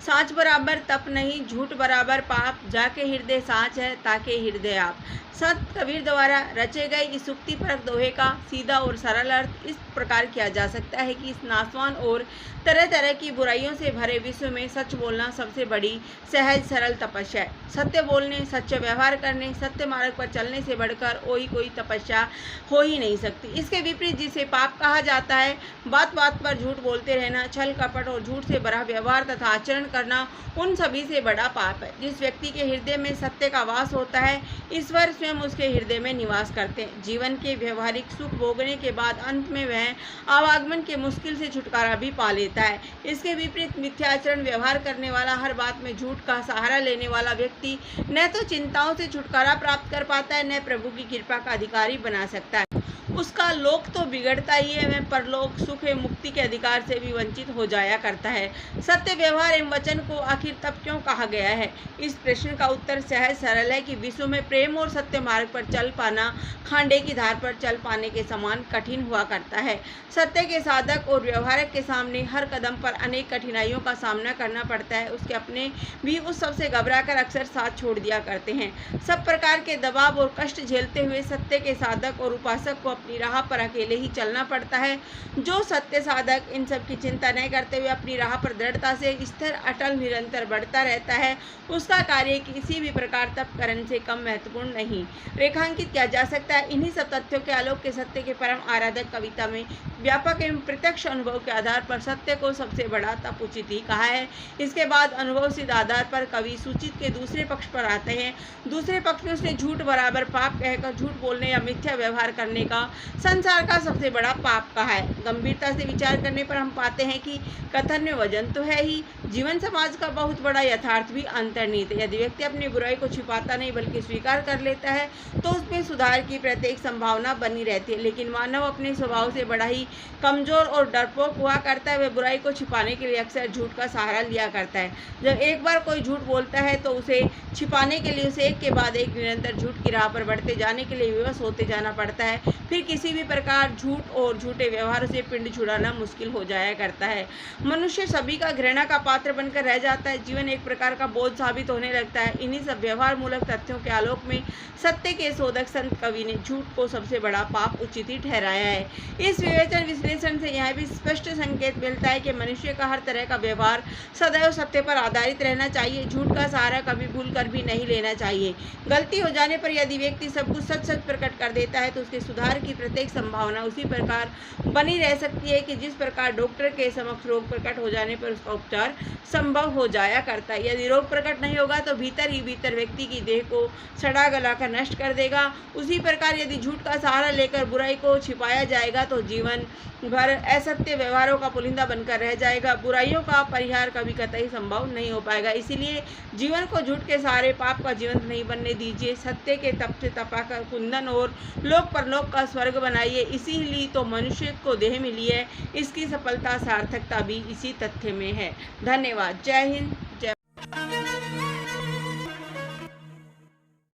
साँच बराबर तप नहीं, झूठ बराबर पाप, जाके हृदय साँच है ताके हृदय आप। संत कबीर द्वारा रचे गए इस उक्ति परक दोहे का सीधा और सरल अर्थ इस प्रकार किया जा सकता है कि इस नासवान और तरह तरह की बुराइयों से भरे विश्व में सच बोलना सबसे बड़ी सहज सरल तपस्या है। सत्य बोलने, सच्चे व्यवहार करने, सत्य मार्ग पर चलने से बढ़कर कोई तपस्या हो ही नहीं सकती। इसके विपरीत जिसे पाप कहा जाता है, बात बात पर झूठ बोलते रहना, छल कपट और झूठ से भरा व्यवहार तथा आचरण करना उन सभी से बड़ा पाप है। जिस व्यक्ति के हृदय में सत्य का वास होता है, ईश्वर स्वयं उसके हृदय में निवास करते हैं। जीवन के व्यवहारिक सुख भोगने के बाद अंत में वह आवागमन के मुश्किल से छुटकारा भी पा लेता है। इसके विपरीत मिथ्याचरण व्यवहार करने वाला, हर बात में झूठ का सहारा लेने वाला व्यक्ति न तो चिंताओं से छुटकारा प्राप्त कर पाता है, न प्रभु की कृपा का अधिकारी बना सकता है। उसका लोक तो बिगड़ता ही है, वह परलोक सुख एवं मुक्ति के अधिकार से भी वंचित हो जाया करता है। सत्य व्यवहार एवं वचन को आखिर तब क्यों कहा गया है? इस प्रश्न का उत्तर सहज सरल है कि विश्व में प्रेम और सत्य मार्ग पर चल पाना खांडे की धार पर चल पाने के समान कठिन हुआ करता है। सत्य के साधक और व्यवहारक के सामने हर कदम पर अनेक कठिनाइयों का सामना करना पड़ता है। उसके अपने भी उस सबसे घबराकर अक्सर साथ छोड़ दिया करते हैं। सब प्रकार के दबाव और कष्ट झेलते हुए सत्य के साधक और उपासक को अपनी राह पर अकेले ही चलना पड़ता है। जो सत्य साधक इन सब की चिंता नहीं करते हुए अपनी राह पर दृढ़ता से स्थिर अटल निरंतर बढ़ता रहता है, उसका कार्य किसी भी प्रकार तप करने से कम महत्वपूर्ण नहीं रेखांकित किया जा सकता है। इन्हीं सब तथ्यों के आलोक के सत्य के परम आराधक कविता में व्यापक एवं प्रत्यक्ष अनुभव के आधार पर सत्य को सबसे बड़ा तप उचित ही कहा है। इसके बाद अनुभव सिद्ध आधार पर कवि सूचित के दूसरे पक्ष पर आते हैं। दूसरे पक्ष में उसने झूठ बराबर पाप कहकर झूठ बोलने या मिथ्या व्यवहार करने का संसार का सबसे बड़ा पाप कहा है। गंभीरता से विचार करने पर हम पाते हैं कि कथन में वजन तो है ही, जीवन समाज का बहुत बड़ा यथार्थ भी अंतर्निहित है। यदि व्यक्ति अपनी बुराई को छिपाता नहीं बल्कि स्वीकार कर लेता है तो उसमें सुधार की प्रत्येक संभावना बनी रहती है। लेकिन मानव अपने स्वभाव से बड़ा ही कमजोर और डरपोक हुआ करता है। वह बुराई को छिपाने के लिए अक्सर झूठ का सहारा लिया करता है। जब एक बार कोई झूठ बोलता है तो उसे छिपाने के लिए उसे एक के बाद एक निरंतर झूठ की राह पर बढ़ते जाने के लिए विवश होते जाना पड़ता है। फिर किसी भी प्रकार झूठ और झूठे व्यवहार से पिंड छुड़ाना मुश्किल हो जाया करता है। मनुष्य सभी का घृणा का पात्र बनकर रह जाता है। जीवन एक प्रकार का बोझ साबित होने लगता है। इन्हीं सब व्यवहार मूलक तथ्यों के आलोक में सत्य के शोधक संत कवि ने झूठ को सबसे बड़ा पाप उचित ही ठहराया है। इस विवेचन विश्लेषण से यह भी स्पष्ट संकेत मिलता है कि मनुष्य का हर तरह का व्यवहार सदैव सत्य पर आधारित रहना चाहिए। झूठ का सहारा कभी भूल कर भी नहीं लेना चाहिए। गलती हो जाने पर यदि व्यक्ति सब कुछ सच सच प्रकट कर देता है तो उसके सुधार की प्रत्येक संभावना उसी प्रकार बनी रह सकती है कि जिस प्रकार डॉक्टर के समक्ष रोग प्रकट हो जाने पर उसका उपचार संभव हो जाया करता है। यदि रोग प्रकट नहीं होगा तो भीतर ही भीतर व्यक्ति की देह को सड़ा गलाकर नष्ट कर देगा। उसी प्रकार यदि झूठ का सहारा लेकर बुराई को छिपाया जाएगा तो जीवन भर असत्य व्यवहारों का पुलिंदा बनकर रह जाएगा। बुराइयों का परिहार कभी कतई संभव नहीं हो पाएगा। इसीलिए जीवन को झूठ के सहारे पाप का जीवन नहीं बनने दीजिए। सत्य के तप से तपाकर कुंदन और लोक परलोक का स्वर्ग बनाइए। इसीलिए तो मनुष्य को देह मिली है। इसकी सफलता सार्थकता भी इसी तथ्य में है। धन्यवाद। जय हिंद।